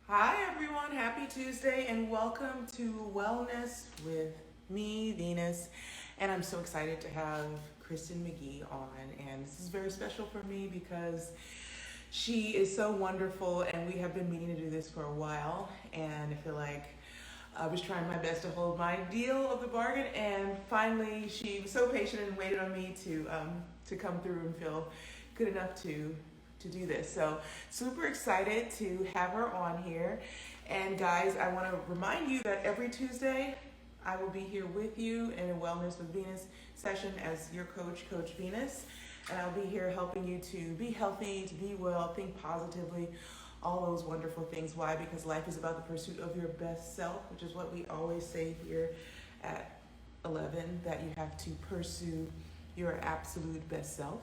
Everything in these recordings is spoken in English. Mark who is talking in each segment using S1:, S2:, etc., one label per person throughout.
S1: Hi, everyone. Happy Tuesday and welcome to Wellness with me, Venus. And I'm so excited to have Kristin McGee on. And this is very special for me because she is so wonderful and we have been meaning to do this for a while. And I feel like I was trying my best to hold my deal of the bargain. And finally, she was so patient and waited on me to come through and feel good enough to do this. So super excited to have her on here. And guys, I want to remind you that every Tuesday I will be here with you in a Wellness with Venus session as your coach, Coach Venus. And I'll be here helping you to be healthy, to be well, think positively, all those wonderful things. Why? Because life is about the pursuit of your best self, which is what we always say here at 11, that you have to pursue your absolute best self.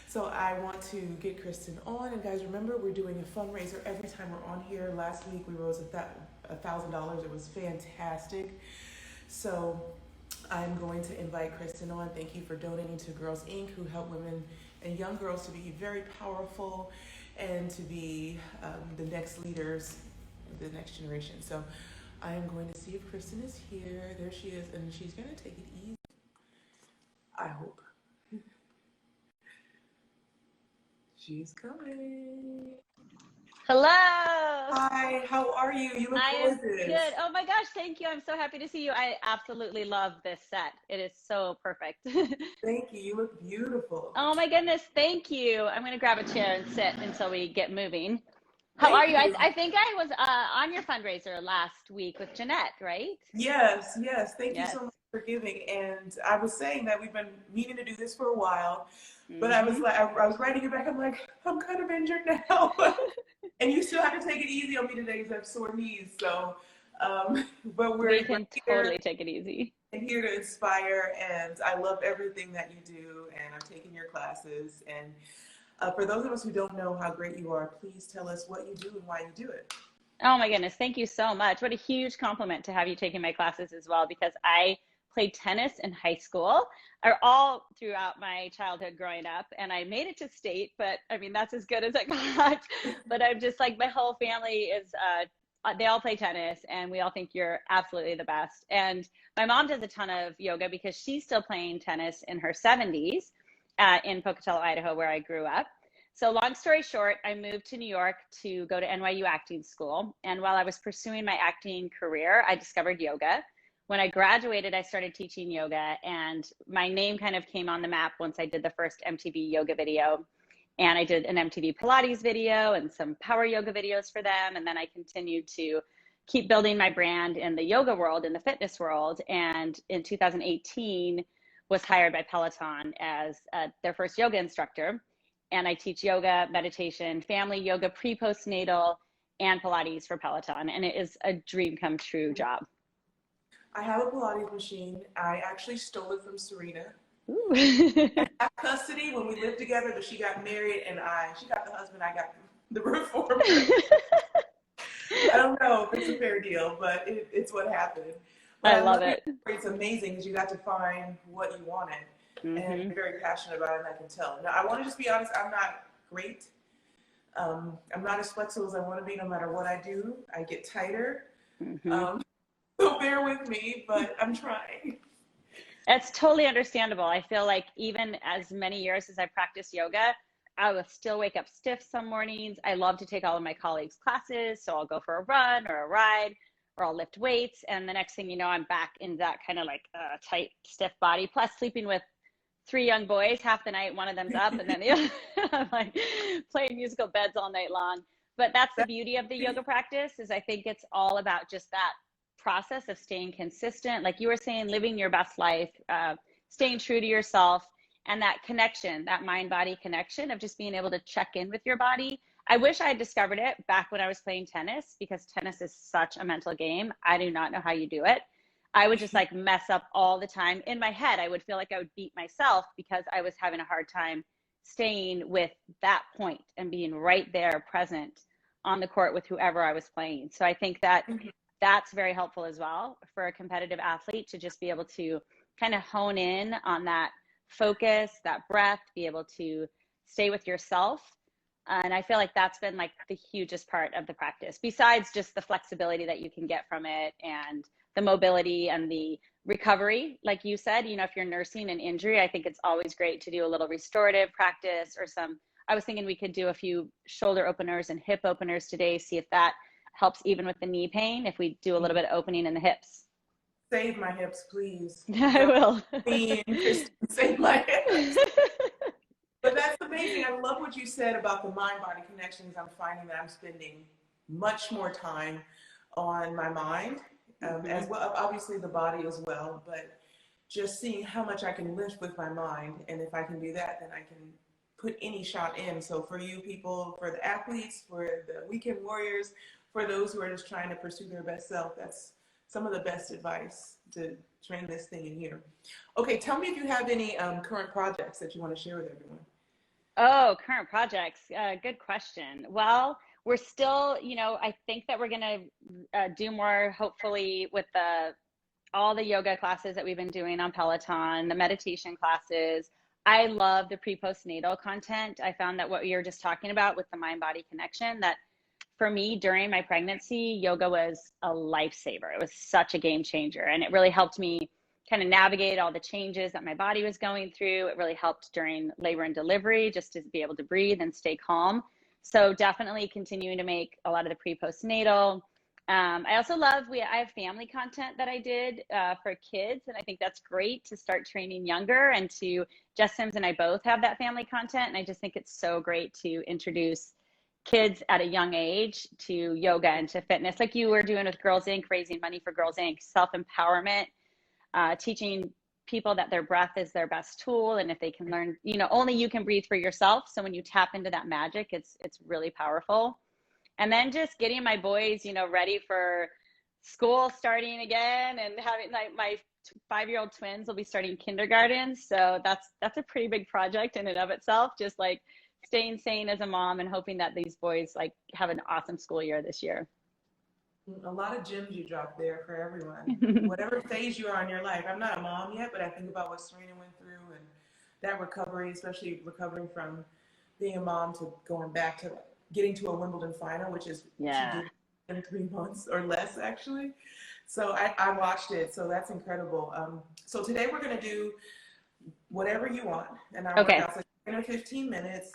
S1: So I want to get Kristen on, and guys, remember we're doing a fundraiser every time we're on here. Last week we rose $1,000. It was fantastic. So I'm going to invite Kristen on. Thank you for donating to Girls Inc., who help women and young girls to be very powerful and to be the next leaders of the next generation. So I am going to see if Kristen is here. There she is, and she's going to take it easy. I hope. She's coming.
S2: Hello.
S1: Hi, how are you? You look
S2: I am
S1: gorgeous.
S2: good. Oh my gosh, thank you. I'm so happy to see you. I absolutely love this set. It is so perfect.
S1: Thank you. You look beautiful.
S2: Oh my goodness, thank you. I'm going to grab a chair and sit until we get moving. How are
S1: Thank
S2: you?
S1: you.
S2: I think I was on your fundraiser last week with Jeanette, right?
S1: Yes, yes. Thank you
S2: Yes.
S1: so much for giving. And I was saying that we've been meaning to do this for a while, but I was
S2: Hmm.
S1: like, I was writing it back. I'm like, I'm kind of injured now, and you still have to take it easy on me today because I have sore knees. So, but
S2: We
S1: we're
S2: can
S1: here
S2: totally take it easy.
S1: and here to inspire. And I love everything that you do. And I'm taking your classes. And for those of us who don't know how great you are, please tell us what you do and why you do it.
S2: Oh my goodness, thank you so much. What a huge compliment to have you taking my classes as well, because I played tennis in high school or all throughout my childhood growing up, and I made it to state, but I mean that's as good as it got. But I'm just like, my whole family is they all play tennis and we all think you're absolutely the best. And my mom does a ton of yoga because she's still playing tennis in her 70s in Pocatello, Idaho, where I grew up. So, long story short, I moved to New York to go to NYU acting school. And while I was pursuing my acting career, I discovered yoga. When I graduated, I started teaching yoga, and my name kind of came on the map once I did the first MTV yoga video. And I did an MTV Pilates video and some power yoga videos for them. And then I continued to keep building my brand in the yoga world, in the fitness world. And in 2018, was hired by Peloton as their first yoga instructor, and I teach yoga, meditation, family yoga, pre postnatal, and Pilates for Peloton. And it is a dream come true job.
S1: I have a Pilates machine. I actually stole it from Serena.
S2: Ooh.
S1: I have custody when we lived together, but she got married and she got the husband, I got the reformer. I don't know if it's a fair deal, but it's what happened. But
S2: I
S1: I love
S2: love
S1: your
S2: it.
S1: story. It's amazing because you got to find what you wanted. And
S2: Hmm.
S1: you're very passionate about it, and I can tell. Now, I want to just be honest, I'm not great. I'm not as flexible as I want to be no matter what I do. I get tighter.
S2: Hmm.
S1: Um, so bear with me, but I'm trying.
S2: That's totally understandable. I feel like even as many years as I practice yoga, I will still wake up stiff some mornings. I love to take all of my colleagues' classes. So I'll go for a run or a ride, or I'll lift weights. And the next thing you know, I'm back in that kind of like tight, stiff body, plus sleeping with three young boys half the night. One of them's up, and then the other, I'm like playing musical beds all night long. But that's the beauty of the yoga practice, is I think it's all about just that process of staying consistent, like you were saying, living your best life, staying true to yourself, and that connection, that mind body connection of just being able to check in with your body. I wish I had discovered it back when I was playing tennis, because tennis is such a mental game. I do not know how you do it. I would just like mess up all the time. In my head, I would feel like I would beat myself because I was having a hard time staying with that point and being right there present on the court with whoever I was playing. So I think that that's very helpful as well for a competitive athlete, to just be able to kind of hone in on that focus, that breath, be able to stay with yourself, And I feel like that's been like the hugest part of the practice, besides just the flexibility that you can get from it and the mobility and the recovery. Like you said, you know, if you're nursing an injury, I think it's always great to do a little restorative practice or some, I was thinking we could do a few shoulder openers and hip openers today, see if that helps even with the knee pain, if we do a little bit of opening in the hips.
S1: Save my hips, please.
S2: I will.
S1: Me and Kristen, save my hips. But that's amazing. I love what you said about the mind-body connections. I'm finding that I'm spending much more time on my mind, as well, obviously the body as well, but just seeing how much I can lift with my mind. And if I can do that, then I can put any shot in. So for you people, for the athletes, for the weekend warriors, for those who are just trying to pursue their best self, that's some of the best advice to train this thing in here. Okay, tell me if you have any current projects that you want to share with everyone.
S2: Oh, current projects. Good question. Well, we're still, you know, I think that we're going to do more, hopefully, with all the yoga classes that we've been doing on Peloton, the meditation classes. I love the pre-postnatal content. I found that what you were just talking about with the mind-body connection, that for me during my pregnancy, yoga was a lifesaver. It was such a game changer. And it really helped me kind of navigate all the changes that my body was going through. It really helped during labor and delivery, just to be able to breathe and stay calm. So definitely continuing to make a lot of the pre-postnatal. I also love, I have family content that I did for kids. And I think that's great to start training younger, and Jess Sims and I both have that family content. And I just think it's so great to introduce kids at a young age to yoga and to fitness, like you were doing with Girls Inc., raising money for Girls Inc., self-empowerment, teaching people that their breath is their best tool. And if they can learn, you know, only you can breathe for yourself. So when you tap into that magic, it's really powerful. And then just getting my boys, you know, ready for school starting again, and having like my 5-year-old twins will be starting kindergarten. So that's a pretty big project in and of itself. Just like staying sane as a mom and hoping that these boys like have an awesome school year this year.
S1: A lot of gems you dropped there for everyone. Whatever phase you are in your life. I'm not a mom yet, but I think about what Serena went through and that recovery, especially recovering from being a mom to going back to getting to a Wimbledon final, which is she did in 3 months or less, actually. So I watched it. So that's incredible. So today we're going to do whatever you want. And our workout's like 10 or 15 minutes.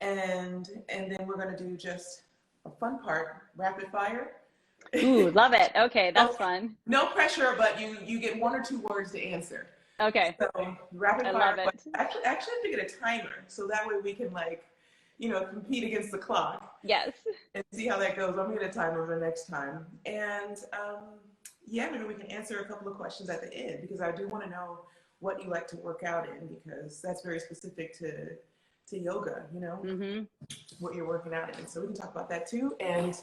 S1: And then we're going to do just a fun part, rapid fire.
S2: Ooh, love it. Okay, that's fun.
S1: No pressure, but you get 1 or 2 words to answer.
S2: Okay.
S1: So rapid
S2: I
S1: fire.
S2: love it.
S1: Actually, I have to get a timer, so that way we can, like, you know, compete against the clock.
S2: Yes.
S1: And see how that goes. I'm gonna get a timer for next time. And yeah, maybe we can answer a couple of questions at the end, because I do want to know what you like to work out in, because that's very specific to yoga, you know, what you're working out in. So we can talk about that too. And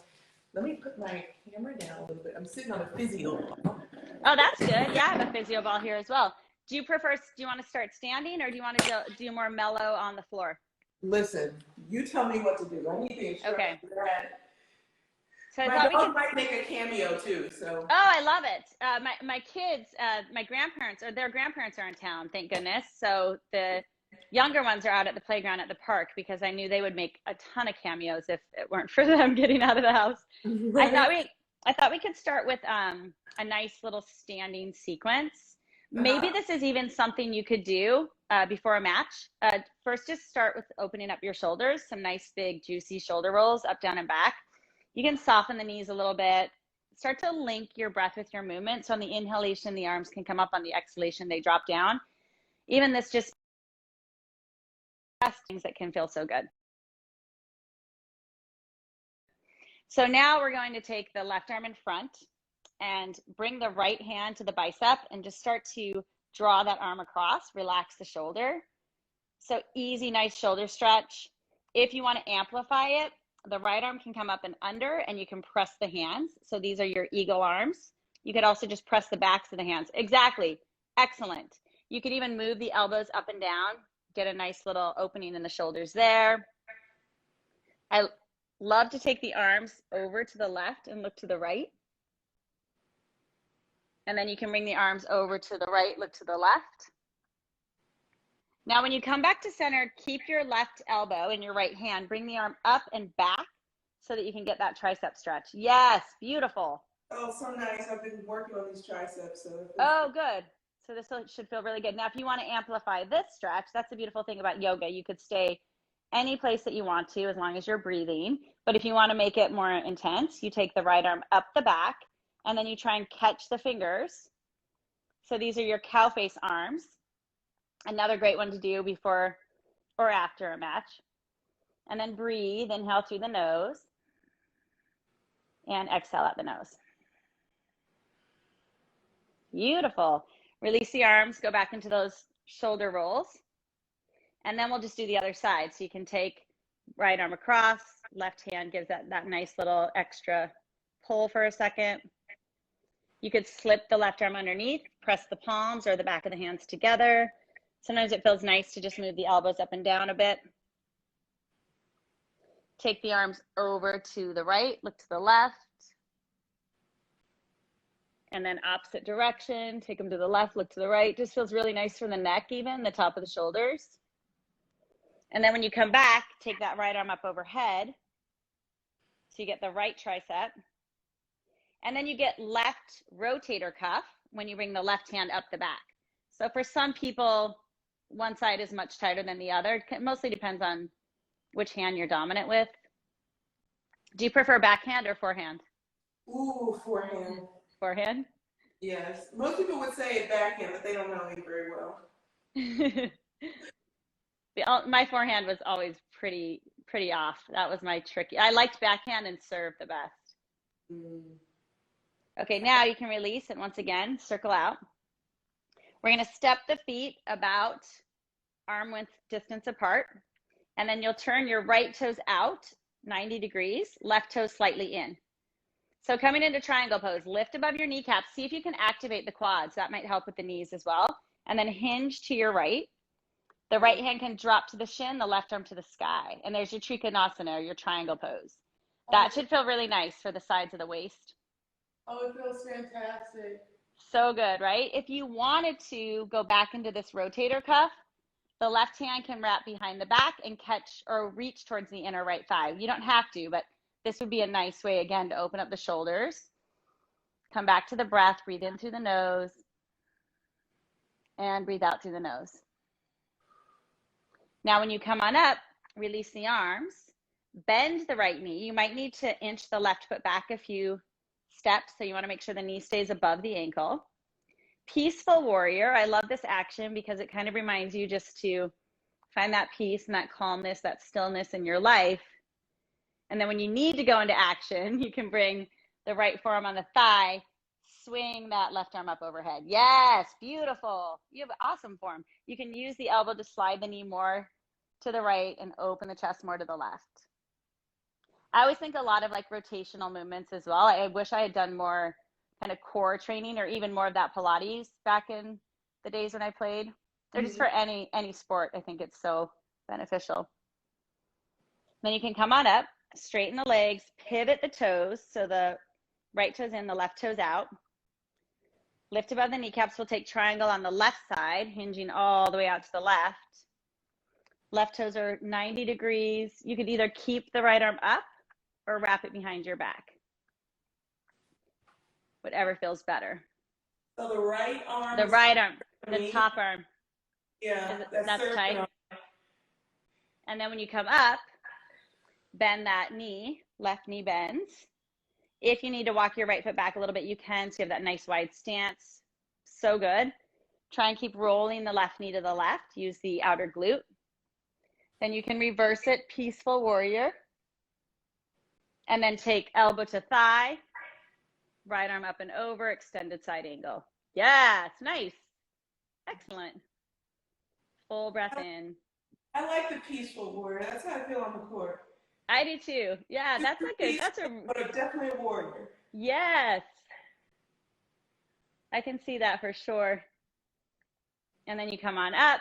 S1: let me put my camera down a little bit. I'm sitting on a physio ball.
S2: Oh, that's good. Yeah, I have a physio ball here as well. Do you want to start standing, or do you want to do more mellow on the floor?
S1: Listen, you tell me what to do. I need the instructions.
S2: Okay. So
S1: my dog might make a cameo too. So.
S2: Oh, I love it. My kids, my grandparents, or their grandparents are in town, thank goodness. So the younger ones are out at the playground at the park, because I knew they would make a ton of cameos if it weren't for them getting out of the house. Right. I thought we could start with a nice little standing sequence. Maybe this is even something you could do before a match. First, just start with opening up your shoulders, some nice big juicy shoulder rolls up, down, and back. You can soften the knees a little bit. Start to link your breath with your movement. So on the inhalation, the arms can come up. On the exhalation, they drop down. Even this just things that can feel so good. So now we're going to take the left arm in front and bring the right hand to the bicep and just start to draw that arm across, relax the shoulder. So easy, nice shoulder stretch. If you want to amplify it, the right arm can come up and under, and you can press the hands. So these are your eagle arms. You could also just press the backs of the hands. Exactly. Excellent. You could even move the elbows up and down, get a nice little opening in the shoulders there. I love to take the arms over to the left and look to the right. And then you can bring the arms over to the right, look to the left. Now, when you come back to center, keep your left elbow in your right hand. Bring the arm up and back so that you can get that tricep stretch. Yes, beautiful.
S1: Oh, so nice. I've been working on these triceps, so it feels
S2: Oh,
S1: good.
S2: good. So this should feel really good. Now, if you want to amplify this stretch, that's the beautiful thing about yoga. You could stay any place that you want to as long as you're breathing. But if you want to make it more intense, you take the right arm up the back and then you try and catch the fingers. So these are your cow face arms. Another great one to do before or after a match. And then breathe, inhale through the nose and exhale out the nose. Beautiful. Release the arms, go back into those shoulder rolls. And then we'll just do the other side. So you can take right arm across, left hand gives that nice little extra pull for a second. You could slip the left arm underneath, press the palms or the back of the hands together. Sometimes it feels nice to just move the elbows up and down a bit. Take the arms over to the right, look to the left. And then opposite direction, take them to the left, look to the right. Just feels really nice from the neck even, the top of the shoulders. And then when you come back, take that right arm up overhead. So you get the right tricep. And then you get left rotator cuff when you bring the left hand up the back. So for some people, one side is much tighter than the other. It mostly depends on which hand you're dominant with. Do you prefer backhand or forehand?
S1: Ooh, forehand.
S2: Forehand?
S1: Yes. Most people would say backhand, but they don't know me very well.
S2: My forehand was always pretty off. That was my tricky. I liked backhand and serve the best.
S1: Mm.
S2: Okay, now you can release and once again, circle out. We're going to step the feet about arm width distance apart. And then you'll turn your right toes out 90 degrees, left toes slightly in. So coming into triangle pose, lift above your kneecaps. See if you can activate the quads. That might help with the knees as well. And then hinge to your right. The right hand can drop to the shin, the left arm to the sky. And there's your Trikonasana, your triangle pose. That should feel really nice for the sides of the waist.
S1: Oh, it feels fantastic.
S2: So good, right? If you wanted to go back into this rotator cuff, the left hand can wrap behind the back and catch or reach towards the inner right thigh. You don't have to, but this would be a nice way, again, to open up the shoulders. Come back to the breath, breathe in through the nose, and breathe out through the nose. Now, when you come on up, release the arms, bend the right knee. You might need to inch the left foot back a few steps, so you want to make sure the knee stays above the ankle. Peaceful warrior. I love this action because it kind of reminds you just to find that peace and that calmness, that stillness in your life. And then when you need to go into action, you can bring the right forearm on the thigh, swing that left arm up overhead. Yes, beautiful. You have awesome form. You can use the elbow to slide the knee more to the right and open the chest more to the left. I always think a lot of like rotational movements as well. I wish I had done more kind of core training or even more of that Pilates back in the days when I played. Or just for any sport, I think it's so beneficial. Then you can come on up, straighten the legs, pivot the toes. So the right toes in, the left toes out. Lift above the kneecaps. We'll take triangle on the left side, hinging all the way out to the left. Left toes are 90 degrees. You could either keep the right arm up or wrap it behind your back. Whatever feels better.
S1: So the right arm.
S2: The right arm, the top arm.
S1: Yeah,
S2: that's tight. And then when you come up, bend that knee, left knee bends. If you need to walk your right foot back a little bit, you can, so you have that nice wide stance. So good. Try and keep rolling the left knee to the left. Use the outer glute. Then you can reverse it, peaceful warrior. And then take elbow to thigh, right arm up and over, extended side angle. Yes, nice. Excellent. Full breath in.
S1: I like the peaceful warrior. That's how I feel on the court.
S2: I do too. Yeah, that's
S1: but definitely a warrior.
S2: Yes. I can see that for sure. And then you come on up,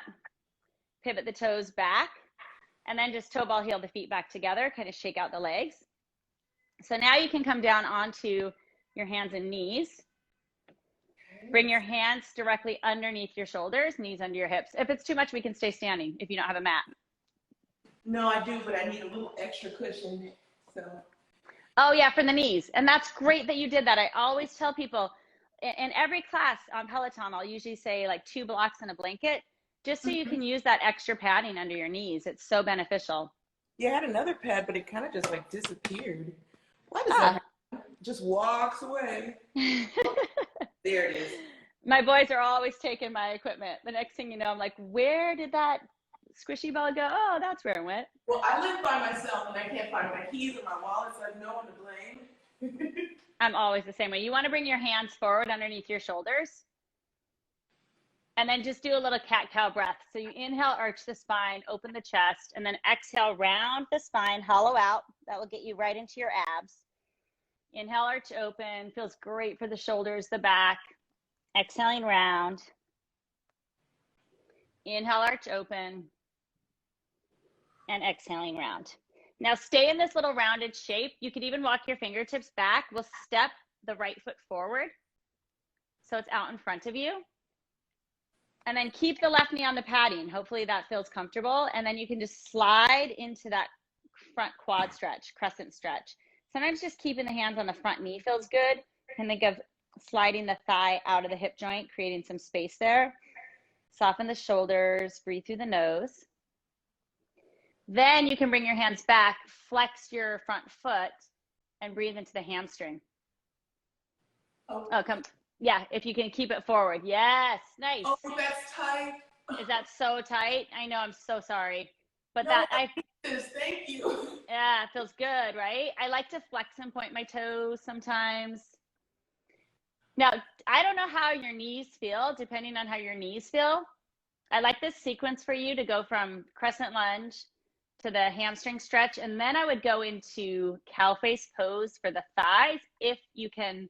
S2: pivot the toes back, and then just toe ball heel the feet back together, kind of shake out the legs. So now you can come down onto your hands and knees. Bring your hands directly underneath your shoulders, knees under your hips. If it's too much, we can stay standing if you don't have a mat.
S1: No, I do, but I need a little extra cushion. So.
S2: Oh yeah, for the knees. And that's great that you did that. I always tell people in every class on Peloton, I'll usually say like 2 blocks and a blanket, just so you can use that extra padding under your knees. It's so beneficial.
S1: Yeah, I had another pad, but it kind of just like disappeared. Why does
S2: Ah.
S1: that just walks away? There it is.
S2: My boys are always taking my equipment. The next thing you know, I'm like, where did that squishy ball go? Oh, that's where it went.
S1: Well, I live by myself and I can't find my keys or my wallet, so I have no one to blame.
S2: I'm always the same way. You want to bring your hands forward underneath your shoulders. And then just do a little cat-cow breath. So you inhale, arch the spine, open the chest, and then exhale, round the spine, hollow out. That will get you right into your abs. Inhale, arch open. Feels great for the shoulders, the back. Exhaling, round. Inhale, arch open. And exhaling, round. Now stay in this little rounded shape. You could even walk your fingertips back. We'll step the right foot forward so it's out in front of you. And then keep the left knee on the padding. Hopefully that feels comfortable. And then you can just slide into that front quad stretch, crescent stretch. Sometimes just keeping the hands on the front knee feels good. And think of sliding the thigh out of the hip joint, creating some space there. Soften the shoulders, breathe through the nose. Then you can bring your hands back, flex your front foot, and breathe into the hamstring. Oh, come. Yeah, if you can keep it forward. Yes, nice.
S1: Oh, that's tight.
S2: Is that so tight? I know, I'm so sorry. But
S1: no, thank you.
S2: Yeah, it feels good, right? I like to flex and point my toes sometimes. Now, I don't know how your knees feel, depending on how your knees feel. I like this sequence for you to go from crescent lunge to the hamstring stretch, and then I would go into cow face pose for the thighs if you can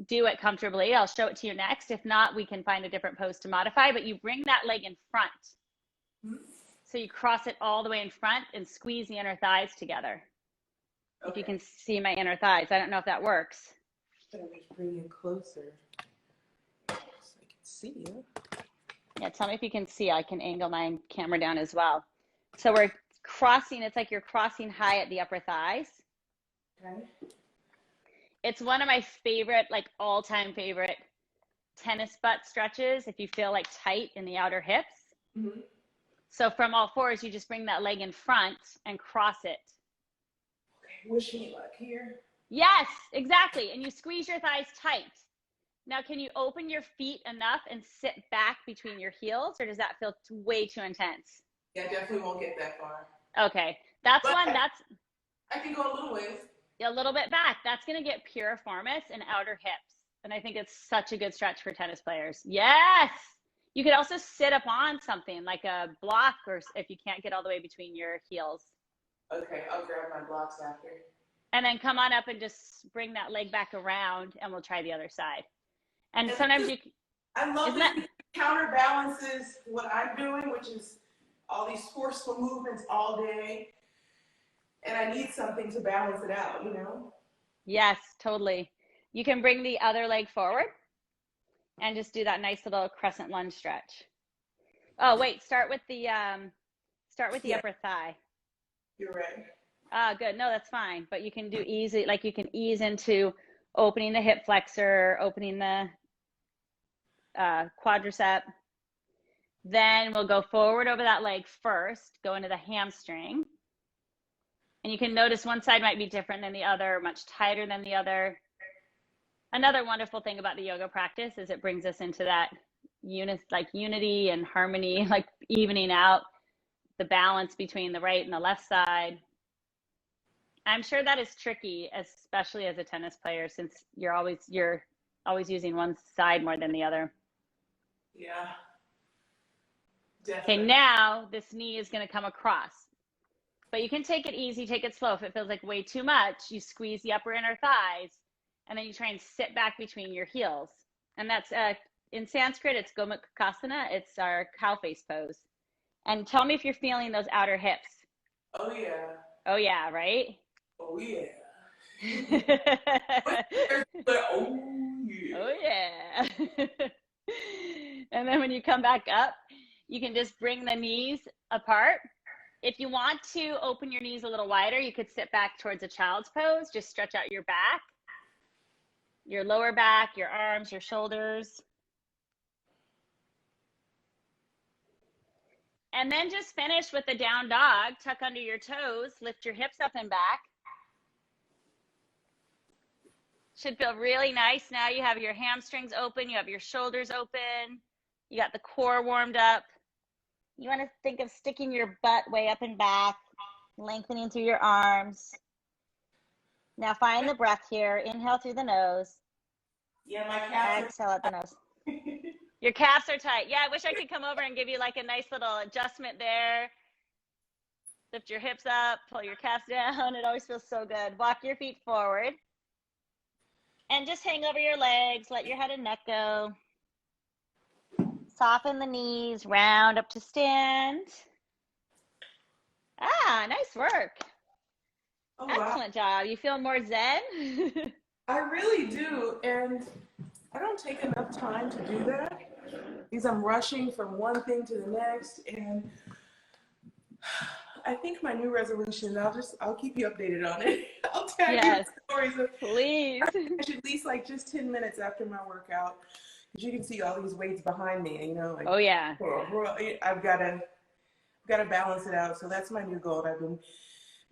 S2: do it comfortably. I'll show it to you next. If not, we can find a different pose to modify, but you bring that leg in front. So you cross it all the way in front and squeeze the inner thighs together. Okay. If you can see my inner thighs. I don't know if that works.
S1: Let me bring you closer so I can see you.
S2: Yeah, tell me if you can see. I can angle my camera down as well. So we're crossing, it's like you're crossing high at the upper thighs.
S1: Okay.
S2: It's one of my favorite, like all-time favorite tennis butt stretches if you feel like tight in the outer hips. Mm-hmm. So from all fours, you just bring that leg in front and cross it.
S1: Okay, wish me luck here.
S2: Yes, exactly. And you squeeze your thighs tight. Now, can you open your feet enough and sit back between your heels, or does that feel way too intense?
S1: Yeah, I definitely won't get that far.
S2: Okay, that's
S1: but
S2: one.
S1: I can go a little ways.
S2: A little bit back. That's going to get piriformis and outer hips. And I think it's such a good stretch for tennis players. Yes. You could also sit up on something like a block, or if you can't get all the way between your heels.
S1: Okay, I'll grab my blocks after.
S2: And then come on up and just bring that leg back around, and we'll try the other side. And sometimes
S1: I love that it counterbalances what I'm doing, which is all these forceful movements all day. And I need something to balance it out, you know?
S2: Yes, totally. You can bring the other leg forward and just do that nice little crescent lunge stretch. Oh, wait, start with the upper thigh.
S1: You're right.
S2: Ah, good. No, that's fine. But you can do easy, like you can ease into opening the hip flexor, opening the quadricep. Then we'll go forward over that leg first, go into the hamstring. And you can notice one side might be different than the other, much tighter than the other. Another wonderful thing about the yoga practice is it brings us into that unity and harmony, like evening out the balance between the right and the left side. I'm sure that is tricky, especially as a tennis player, since you're always using one side more than the other.
S1: Yeah. Definitely.
S2: Okay, now this knee is going to come across. But you can take it easy, take it slow. If it feels like way too much, you squeeze the upper inner thighs, and then you try and sit back between your heels. And that's, in Sanskrit, it's Gomukhasana. It's our cow face pose. And tell me if you're feeling those outer hips.
S1: Oh, yeah.
S2: Oh, yeah, right?
S1: Oh, yeah.
S2: Oh, yeah. come back up, you can just bring the knees apart. If you want to open your knees a little wider, you could sit back towards a child's pose. Just stretch out your back, your lower back, your arms, your shoulders. And then just finish with the down dog. Tuck under your toes, lift your hips up and back. Should feel really nice. Now you have your hamstrings open, you have your shoulders open, you got the core warmed up. You want to think of sticking your butt way up and back, lengthening through your arms. Now find the breath here. Inhale through the nose.
S1: Yeah, my calves
S2: exhale out the nose. Your calves are tight. Yeah, I wish I could come over and give you like a nice little adjustment there. Lift your hips up, pull your calves down. It always feels so good. Walk your feet forward. And just hang over your legs. Let your head and neck go. Soften the knees, round up to stand. Ah, nice work.
S1: Oh,
S2: excellent job. You feel more zen?
S1: I really do. And I don't take enough time to do that because I'm rushing from one thing to the next. And I think my new resolution, I'll keep you updated on it. I'll tag you stories of,
S2: please.
S1: I should at least like just 10 minutes after my workout. Because you can see all these weights behind me, you know. Like,
S2: oh yeah.
S1: I've got to balance it out. So that's my new goal. I've been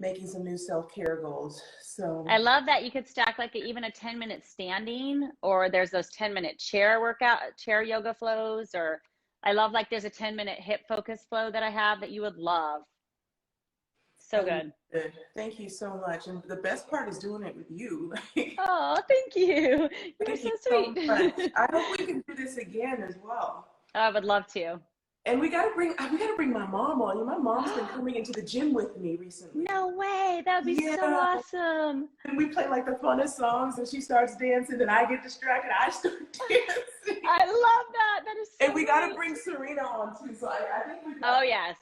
S1: making some new self-care goals. So
S2: I love that you could stack like even a 10-minute standing, or there's those 10-minute chair yoga flows, or I love like there's a 10-minute hip focus flow that I have that you would love. So good.
S1: Thank you so much. And the best part is doing it with you.
S2: Oh, thank you. You're so sweet.
S1: So I hope we can do this again as well.
S2: I would love to.
S1: And we gotta bring my mom on. My mom's been coming into the gym with me recently.
S2: No way. That would be so awesome.
S1: And we play like the funnest songs and she starts dancing and I get distracted. I start dancing.
S2: I love that. That is so
S1: And we gotta bring Serena on too. So I think we got,
S2: oh yes.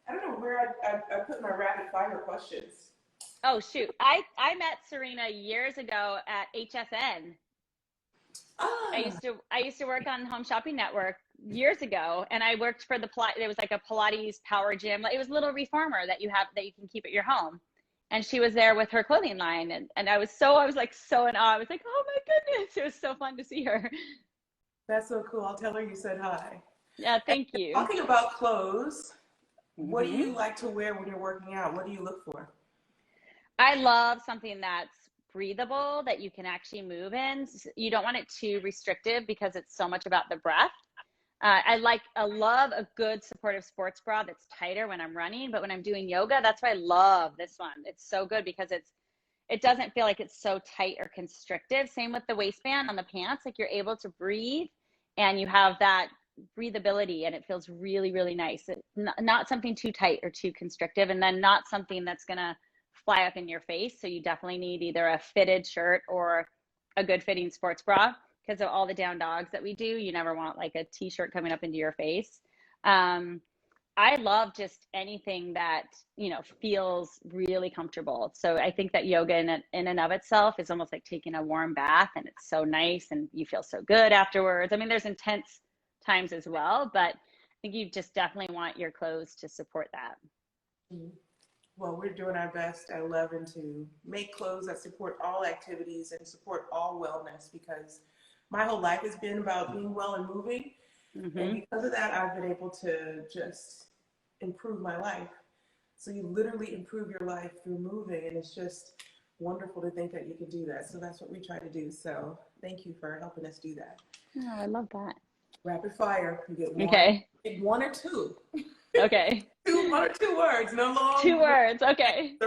S1: I don't know where I put my rapid fire questions.
S2: Oh shoot. I met Serena years ago at HSN. I used to work on Home Shopping Network years ago, and I worked for there was like a Pilates power gym. It was a little reformer that you can keep at your home. And she was there with her clothing line, and I was like so in awe. I was like, oh my goodness, it was so fun to see her.
S1: That's so cool. I'll tell her you said hi.
S2: Yeah, thank you.
S1: Talking about clothes, what do you like to wear when you're working out? What do you look for? I
S2: love something that's breathable, that you can actually move in. You don't want it too restrictive because it's so much about the breath. I love a good supportive sports bra that's tighter when I'm running, but when I'm doing yoga, that's why I love this one. It's so good because it doesn't feel like it's so tight or constrictive. Same with the waistband on the pants, like you're able to breathe and you have that breathability and it feels really, really nice. Not something too tight or too constrictive, and then not something that's gonna fly up in your face. So you definitely need either a fitted shirt or a good fitting sports bra. Because of all the down dogs that we do, you never want like a t-shirt coming up into your face. I love just anything that, feels really comfortable. So I think that yoga in and of itself is almost like taking a warm bath, and it's so nice and you feel so good afterwards. I mean, there's intense times as well, but I think you just definitely want your clothes to support that.
S1: Well, we're doing our best at 11 to make clothes that support all activities and support all wellness, because my whole life has been about being well and moving. And because of that, I've been able to just improve my life. So you literally improve your life through moving, and it's just wonderful to think that you can do that. So that's what we try to do. So thank you for helping us do that.
S2: Oh, I love that.
S1: Rapid fire. You get one,
S2: okay.
S1: One or two.
S2: Okay.
S1: One or two words. No long.
S2: 2 words. Okay.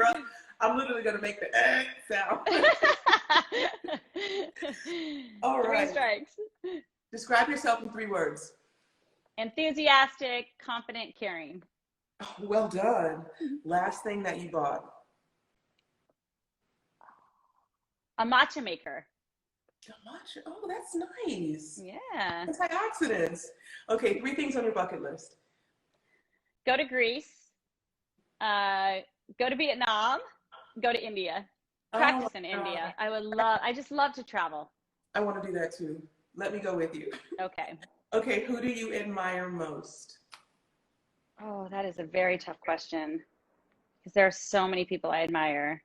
S1: I'm literally going to make the sound. All right.
S2: 3 strikes.
S1: Describe yourself in 3 words.
S2: Enthusiastic, confident, caring.
S1: Oh, well done. Last thing that you bought.
S2: A matcha maker.
S1: A matcha? Oh, that's nice.
S2: Yeah.
S1: Antioxidants. Okay, 3 things on your bucket list.
S2: Go to Greece. Go to Vietnam. Go to India. Practice in India. I just love to travel.
S1: I want to do that too. Let me go with you.
S2: Okay.
S1: Okay, who do you admire most?
S2: Oh, that is a very tough question because there are so many people I admire.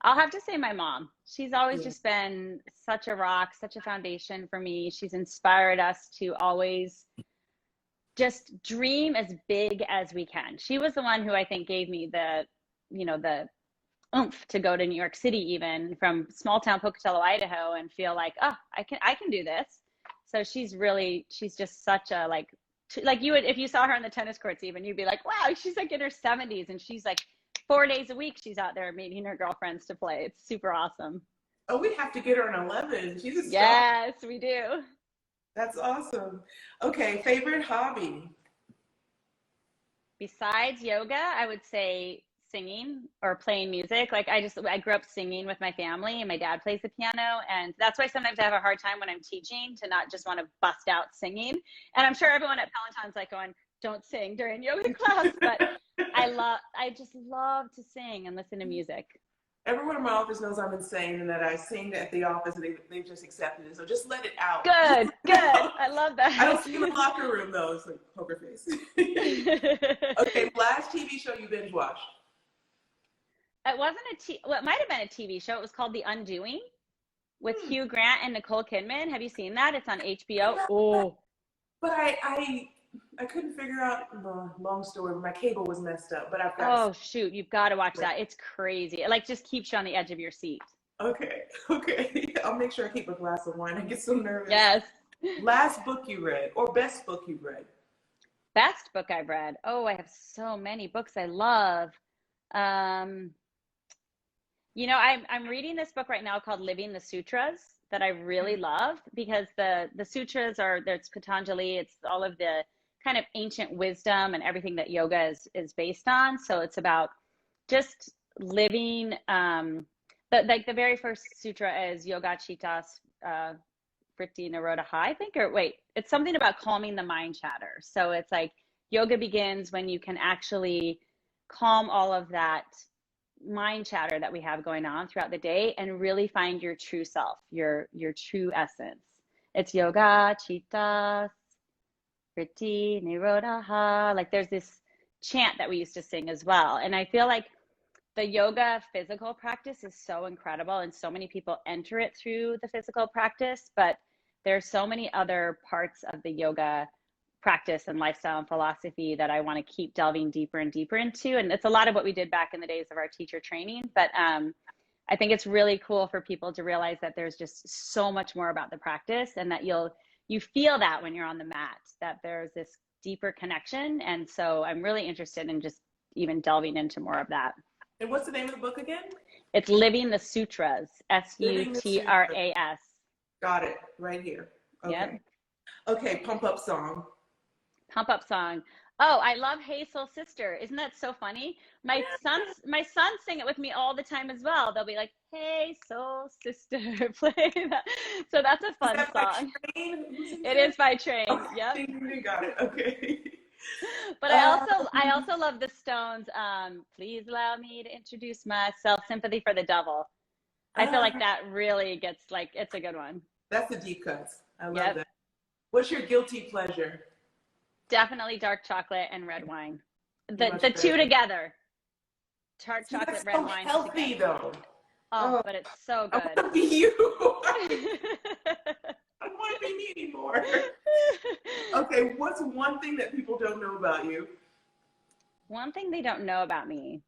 S2: I'll have to say my mom. She's always
S1: Yeah.
S2: just been such a rock, such a foundation for me. She's inspired us to always just dream as big as we can. She was the one who I think gave me the oomph to go to New York City, even from small town Pocatello, Idaho, and feel like, oh, I can do this. So she's just such a like you would, if you saw her on the tennis courts, even you'd be like, wow, she's like in her 70s and she's like 4 days a week she's out there meeting her girlfriends to play. It's super awesome.
S1: Oh, we have to get her an 11. She's a star.
S2: Yes, we do.
S1: That's awesome. Okay, favorite hobby?
S2: Besides yoga, I would say singing or playing music. Like I grew up singing with my family and my dad plays the piano. And that's why sometimes I have a hard time when I'm teaching to not just want to bust out singing. And I'm sure everyone at Peloton's like going, don't sing during yoga class, but I just love to sing and listen to music.
S1: Everyone in my office knows I'm insane and that I sing at the office and they've just accepted it. So just let it out. Just
S2: Good,
S1: let it
S2: good.
S1: out.
S2: I love
S1: I don't
S2: that.
S1: sing in the locker room though. It's like poker face. Okay, last TV show you binge watched.
S2: It wasn't well, it might have been a TV show. It was called The Undoing with
S1: Hmm.
S2: Hugh Grant and Nicole Kidman. Have you seen that? It's on HBO. Oh,
S1: But I couldn't figure out. Long story. My cable was messed up, but I've got to.
S2: oh shoot, you've got to watch that. It's crazy. It like just keeps you on the edge of your seat.
S1: Okay, okay. I'll make sure I keep a glass of wine. I get so nervous.
S2: Yes.
S1: Last book you read, or best book you read?
S2: Best book I've read. Oh, I have so many books I love. Um, I'm reading this book right now called Living the Sutras that I really love because the sutras are there's Patanjali, it's all of the kind of ancient wisdom and everything that yoga is based on. So it's about just living the very first sutra is Yoga Chitas Vritti Nirodha, I think, or wait, it's something about calming the mind chatter. So it's like yoga begins when you can actually calm all of that mind chatter that we have going on throughout the day and really find your true self, your true essence. It's yoga, chitta, vritti, nirodha. Like there's this chant that we used to sing as well. And I feel like the yoga physical practice is so incredible and so many people enter it through the physical practice, but there's so many other parts of the yoga practice and lifestyle and philosophy that I want to keep delving deeper and deeper into. And it's a lot of what we did back in the days of our teacher training. But I think it's really cool for people to realize that there's just so much more about the practice and that you feel that when you're on the mat, that there's this deeper connection. And so I'm really interested in just even delving into more of that.
S1: And what's the name of the book again?
S2: It's Living the Sutras,
S1: Living the Sutra.
S2: Sutras.
S1: Got it, right here. Okay.
S2: Yep.
S1: Okay, pump up song.
S2: Pump up song. Oh, I love Hey Soul Sister. Isn't that so funny? My sons sing it with me all the time as well. They'll be like, Hey Soul Sister, play that. So that's a
S1: Is
S2: fun
S1: that by
S2: song.
S1: Train?
S2: It is by Train.
S1: Okay,
S2: Yep.
S1: got it. Okay.
S2: But I also love the Stones. Please allow me to introduce myself. Sympathy for the Devil. I feel like
S1: Uh,
S2: that really gets like it's a good one.
S1: that's the deep cuts. I love
S2: Yep.
S1: that. What's your guilty pleasure?
S2: Definitely dark chocolate and red wine. The
S1: Much
S2: the
S1: better.
S2: two together. Dark
S1: See,
S2: chocolate,
S1: that's
S2: red
S1: so
S2: wine
S1: healthy
S2: together.
S1: though.
S2: Oh,
S1: Oh,
S2: but it's so
S1: I
S2: good.
S1: want to be you. I don't want to be me anymore. Okay, what's one thing that people don't know about you?
S2: One thing they don't know about me,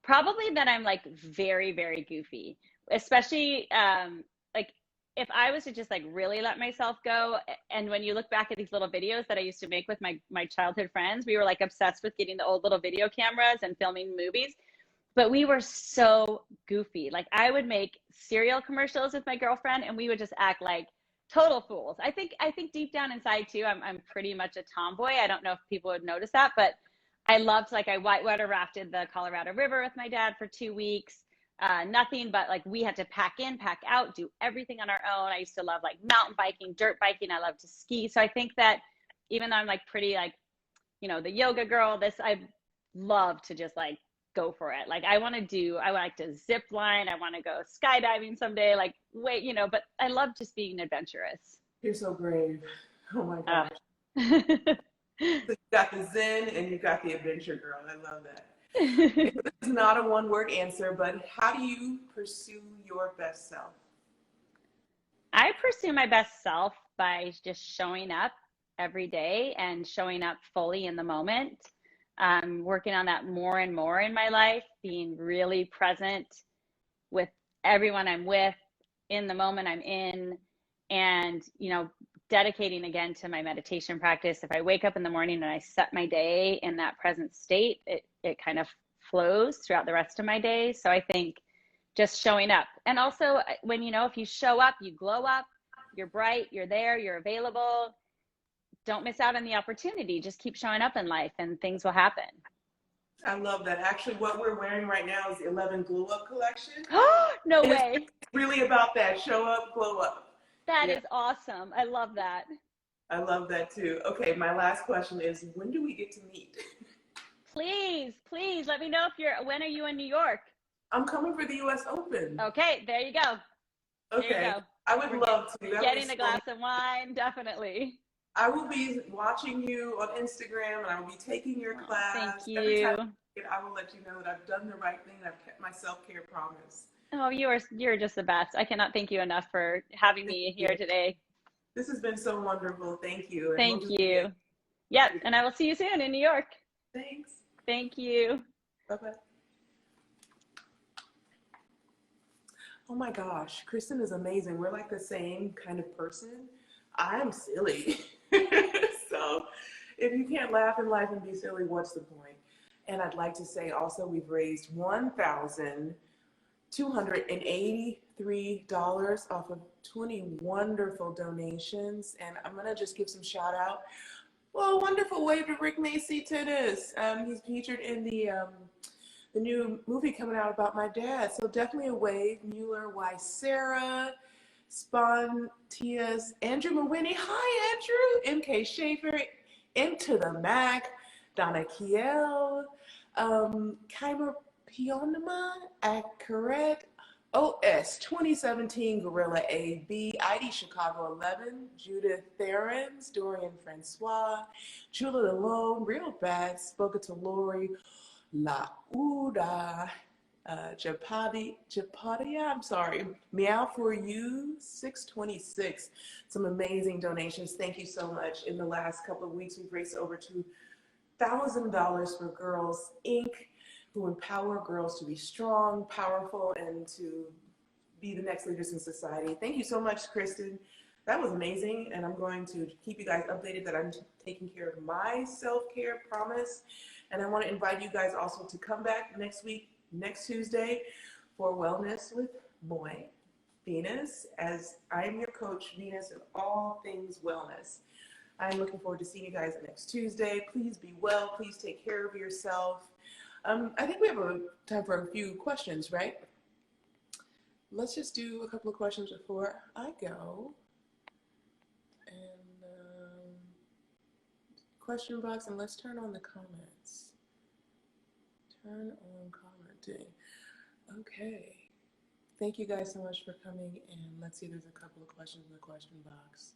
S2: probably that I'm like very, very goofy, especially like if I was to just like really let myself go. And when you look back at these little videos that I used to make with my childhood friends, we were like obsessed with getting the old little video cameras and filming movies. But we were so goofy. Like I would make cereal commercials with my girlfriend, and we would just act like total fools. I think deep down inside too, I'm pretty much a tomboy. I don't know if people would notice that, but I loved like I whitewater rafted the Colorado River with my dad for 2 weeks. Nothing but like we had to pack in, pack out, do everything on our own. I used to love like mountain biking, dirt biking. I love to ski. So I think that even though I'm like pretty like, the yoga girl, I love to just like go for it. Like I like to zip line. I want to go skydiving someday. Like wait, but I love just being adventurous.
S1: You're so brave. Oh my
S2: Uh.
S1: gosh. So you got the Zen and you got the adventure girl. I love that. It's not a one-word answer, but how do you pursue your best self?
S2: I pursue my best self by just showing up every day and showing up fully in the moment. Working on that more and more in my life, being really present with everyone I'm with in the moment I'm in, and dedicating again to my meditation practice. If I wake up in the morning and I set my day in that present state, it kind of flows throughout the rest of my day. So I think just showing up. And also when if you show up, you glow up, you're bright, you're there, you're available. Don't miss out on the opportunity. Just keep showing up in life and things will happen.
S1: I love that. Actually, what we're wearing right now is the 11 Glow Up collection.
S2: No
S1: And it's
S2: way.
S1: really about that. Show up, glow up.
S2: That
S1: Yeah,
S2: is awesome. I love that.
S1: I love that too. Okay, my last question is, when do we get to meet?
S2: Please let me know when are you in New York?
S1: I'm coming for the US Open.
S2: Okay, there you go. There you
S1: Okay,
S2: go.
S1: I would
S2: We're
S1: love to. That would be
S2: getting a
S1: so
S2: glass of wine, definitely.
S1: I will be watching you on Instagram and I will be taking your
S2: Oh, thank
S1: class. Every time
S2: you.
S1: I will let you know that I've done the right thing and I've kept my self-care promise.
S2: Oh, you're just the best. I cannot thank you enough for having
S1: Thank
S2: me
S1: you.
S2: here today.
S1: This has been so wonderful. Thank you. And we'll
S2: Thank
S1: do it again.
S2: you. Yep, and I will see you soon in New York.
S1: Thanks.
S2: Thank you.
S1: Bye-bye. Oh my gosh, Kristen is amazing. We're like the same kind of person. I'm silly. So if you can't laugh in life and be silly, what's the point? And I'd like to say also we've raised $1,283 off of 20 wonderful donations. And I'm gonna just give some shout out. Well, wonderful wave to Rick Macy Tennis. He's featured in the new movie coming out about my dad. So definitely a wave. Mueller, Y. Sarah, Spontius, Andrew Mawini. Hi, Andrew. MK Schaefer, Into the Mac, Donna Kiel, Kaimer Pionema, Akaret, OS 2017, Gorilla AB, ID Chicago 11, Judith Therens, Dorian Francois, Julia Malone, Real Bad, Spoken to Lori, La Uda, Japadia, I'm sorry, Meow for You, 626. Some amazing donations. Thank you so much. In the last couple of weeks, we've raised over $2,000 for Girls Inc., who empower girls to be strong, powerful, and to be the next leaders in society. Thank you so much, Kristen. That was amazing, and I'm going to keep you guys updated that I'm taking care of my self-care promise. And I want to invite you guys also to come back next week, next Tuesday, for Wellness with Boy, Venus, as I am your coach, Venus, in all things wellness. I'm looking forward to seeing you guys next Tuesday. Please be well. Please take care of yourself. I think we have time for a few questions, right? Let's just do a couple of questions before I go. And question box, and let's turn on the comments. Turn on commenting. Okay. Thank you guys so much for coming, and let's see, there's a couple of questions in the question box.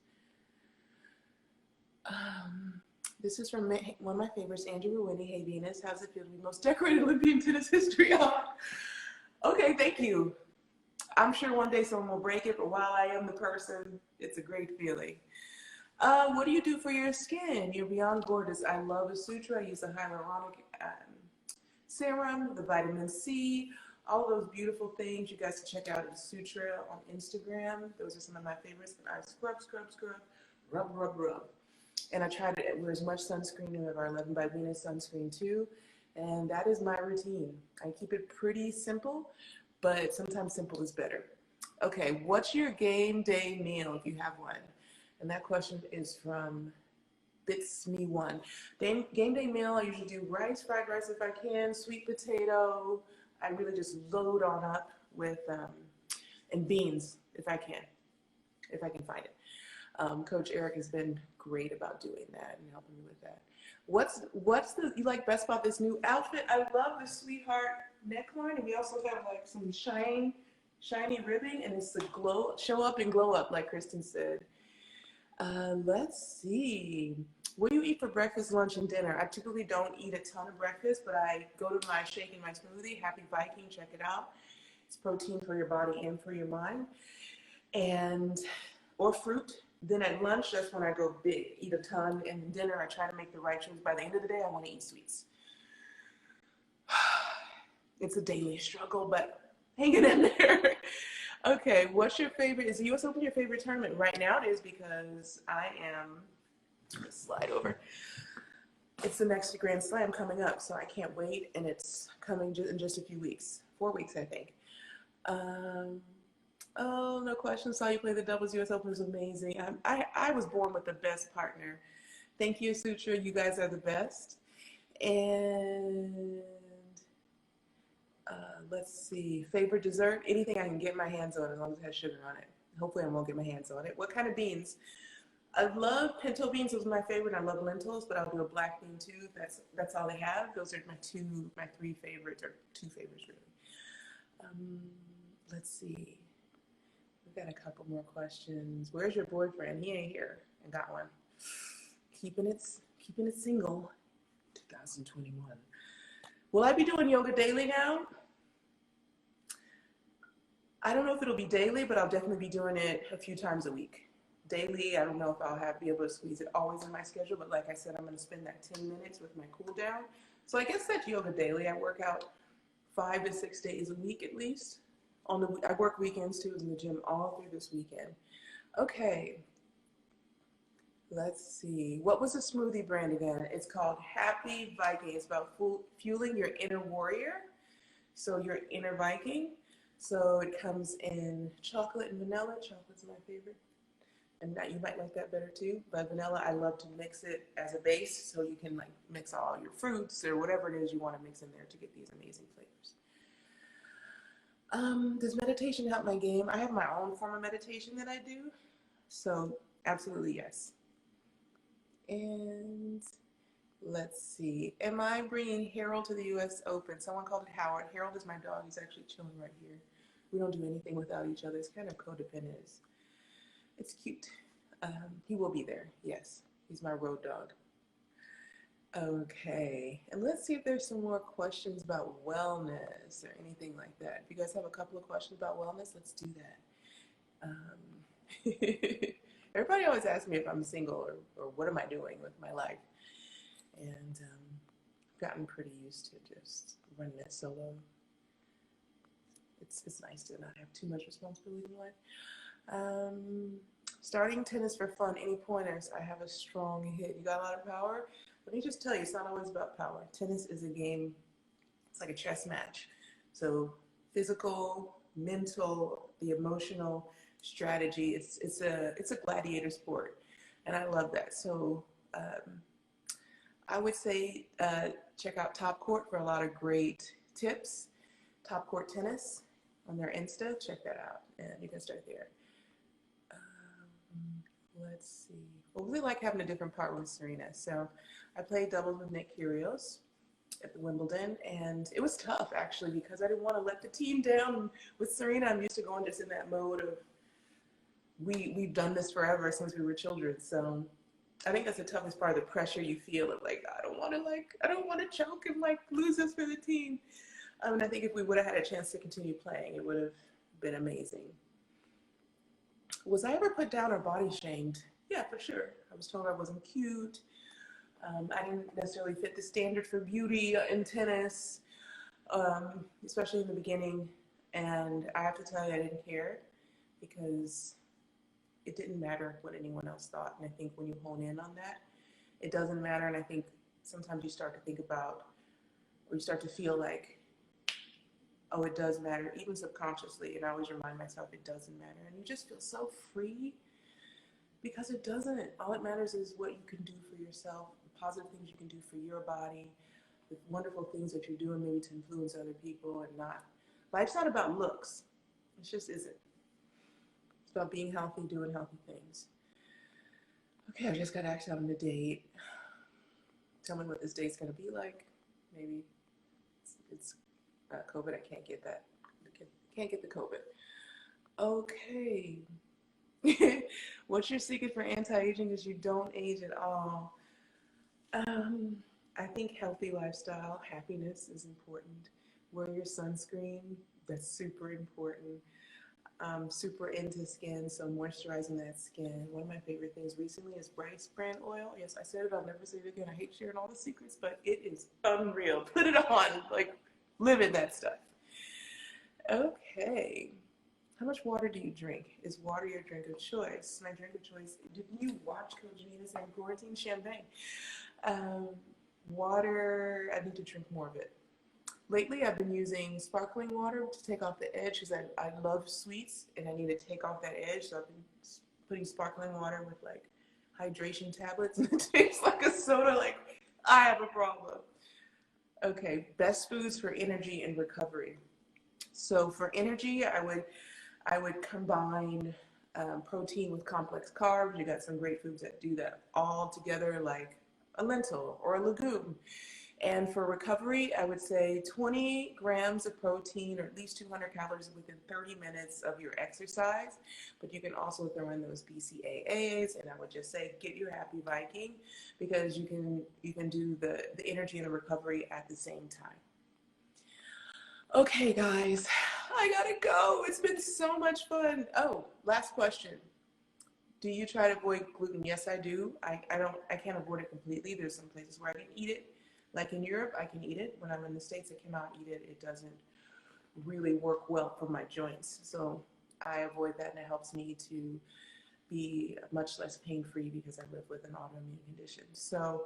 S1: This is from one of my favorites, Andrew Winnie. Hey Venus, how's it feel to be most decorated Olympian tennis history? Okay, thank you. I'm sure one day someone will break it, but while I am the person, it's a great feeling. What do you do for your skin? You're beyond gorgeous. I love a sutra. I use the hyaluronic serum, the vitamin C, all those beautiful things. You guys can check out the sutra on Instagram. Those are some of my favorites. And I scrub, rub. And I try to wear as much sunscreen. We have our 11 by Venus sunscreen too. And that is my routine. I keep it pretty simple, but sometimes simple is better. Okay, what's your game day meal if you have one? And that question is from Bits Me One. Game day meal, I usually do rice, fried rice if I can, sweet potato. I really just load on up with, and beans if I can find it. Coach Eric has been great about doing that and helping me with that. What's you like best about this new outfit? I love the sweetheart neckline, and we also have like some shiny ribbing, and it's the glow, show up and glow up, like Kristen said. Let's see. What do you eat for breakfast, lunch, and dinner? I typically don't eat a ton of breakfast, but I go to my shake and my smoothie. Happy Viking, check it out. It's protein for your body and for your mind. And or fruit. Then at lunch, that's when I go big, eat a ton. And dinner, I try to make the right choice. By the end of the day, I want to eat sweets. It's a daily struggle, but hanging in there. Okay, what's your favorite? Is the U.S. Open your favorite tournament? Right now it is because I am, let's slide over. It's the next Grand Slam coming up, so I can't wait, and it's coming in just a few weeks. 4 weeks, I think. Um, oh, no question. Saw you play the doubles U.S. Open. It was amazing. I was born with the best partner. Thank you, Sutra. You guys are the best. And let's see. Favorite dessert? Anything I can get my hands on as long as it has sugar on it. Hopefully I won't get my hands on it. What kind of beans? I love pinto beans. Those are my favorite. I love lentils, but I'll do a black bean too. That's all they have. Those are my three favorites, or two favorites really. Let's see. We've got a couple more questions. Where's your boyfriend? He ain't here. I got one. Keeping it single. 2021. Will I be doing yoga daily now? I don't know if it'll be daily, but I'll definitely be doing it a few times a week. Daily, I don't know if I'll be able to squeeze it always in my schedule, but like I said, I'm going to spend that 10 minutes with my cool down. So I guess that's yoga daily. I work out 5 to 6 days a week at least. I work weekends too in the gym all through this weekend. Okay, let's see. What was the smoothie brand again? It's called Happy Viking. It's about fueling your inner warrior, so your inner Viking. So it comes in chocolate and vanilla. Chocolate's my favorite. And that you might like that better too. But vanilla, I love to mix it as a base, so you can like mix all your fruits or whatever it is you want to mix in there to get these amazing flavors. Does meditation help my game? I have my own form of meditation that I do. So absolutely yes. And let's see. Am I bringing Harold to the U.S. Open? Someone called it Howard. Harold is my dog. He's actually chilling right here. We don't do anything without each other. It's kind of codependent. It's cute. He will be there. Yes. He's my road dog. Okay. And let's see if there's some more questions about wellness or anything like that. If you guys have a couple of questions about wellness, let's do that. Everybody always asks me if I'm single or what am I doing with my life. And I've gotten pretty used to just running it solo. It's nice to not have too much responsibility in life. Starting tennis for fun, any pointers? I have a strong hit. You got a lot of power? Let me just tell you, it's not always about power. Tennis is a game, it's like a chess match. So physical, mental, the emotional strategy, it's a gladiator sport. And I love that. So I would say check out Top Court for a lot of great tips. Top Court Tennis on their Insta, check that out. And you can start there. Let's see. I really like having a different partner with Serena. So I played doubles with Nick Kyrgios at the Wimbledon, and it was tough actually because I didn't want to let the team down. With Serena, I'm used to going just in that mode of we've done this forever since we were children. So I think that's the toughest part, the pressure you feel of like I don't want to choke and like lose this for the team. And I think if we would have had a chance to continue playing, it would have been amazing. Was I ever put down or body shamed? Yeah, for sure. I was told I wasn't cute. I didn't necessarily fit the standard for beauty in tennis, especially in the beginning. And I have to tell you, I didn't care because it didn't matter what anyone else thought. And I think when you hone in on that, it doesn't matter. And I think sometimes you start to think about, or you start to feel like, oh, it does matter, even subconsciously. And I always remind myself it doesn't matter. And you just feel so free because it doesn't. All it matters is what you can do for yourself, the positive things you can do for your body, the wonderful things that you're doing maybe to influence other people and not. Life's not about looks. It just isn't. It's about being healthy, doing healthy things. Okay, I just got asked out on a date. Tell me what this date's gonna be like. Maybe it's COVID. I can't get that. Can't get the COVID. Okay. What's your secret for anti-aging? Because you don't age at all. Um, I think healthy lifestyle, happiness is important. Wear your sunscreen. That's super important. Super into skin, so moisturizing that skin. One of my favorite things recently is rice bran oil. Yes, I said it, I'll never say it again. I hate sharing all the secrets, but it is unreal. Put it on, like, live in that stuff. Okay. How much water do you drink? Is water your drink of choice? My drink of choice, didn't you watch Coach Venus and Quarantine Champagne? Um, Water, I need to drink more of it. Lately, I've been using sparkling water to take off the edge because I love sweets and I need to take off that edge. So I've been putting sparkling water with like hydration tablets and it tastes like a soda. Like, I have a problem. Okay, best foods for energy and recovery. So for energy, I would combine protein with complex carbs. You got some great foods that do that all together, like a lentil or a legume. And for recovery, I would say 20 grams of protein or at least 200 calories within 30 minutes of your exercise. But you can also throw in those BCAAs, and I would just say get your happy Viking because you can do the energy and the recovery at the same time. Okay, guys, I gotta go. It's been so much fun. Oh, last question. Do you try to avoid gluten? Yes, I do. I can't avoid it completely. There's some places where I can eat it. Like in Europe, I can eat it. When I'm in the States, I cannot eat it. It doesn't really work well for my joints. So I avoid that, and it helps me to be much less pain-free because I live with an autoimmune condition. So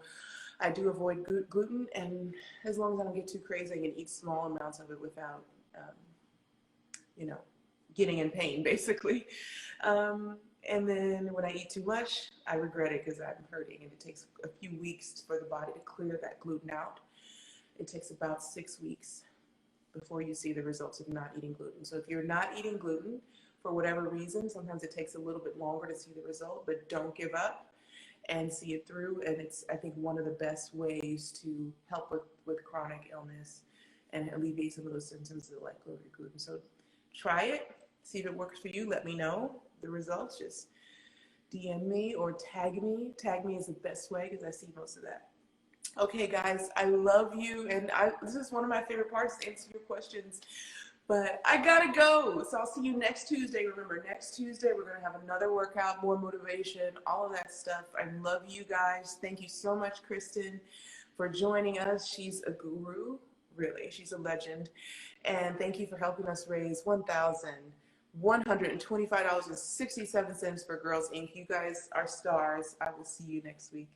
S1: I do avoid gluten, and as long as I don't get too crazy, I can eat small amounts of it without, um, you know, getting in pain, basically. And then when I eat too much, I regret it because I'm hurting, and it takes a few weeks for the body to clear that gluten out. It takes about 6 weeks before you see the results of not eating gluten. So if you're not eating gluten for whatever reason, sometimes it takes a little bit longer to see the result, but don't give up and see it through. And it's, I think, one of the best ways to help with chronic illness and alleviate some of those symptoms that like low gluten. So try it, see if it works for you. Let me know the results. Just DM me or tag me. Tag me is the best way because I see most of that. Okay, guys, I love you, and this is one of my favorite parts to answer your questions. But I gotta go, so I'll see you next Tuesday. Remember, next Tuesday we're gonna have another workout, more motivation, all of that stuff. I love you guys. Thank you so much, Kristen, for joining us. She's a guru, really. She's a legend, and thank you for helping us raise $1,125.67 for Girls Inc. You guys are stars. I will see you next week.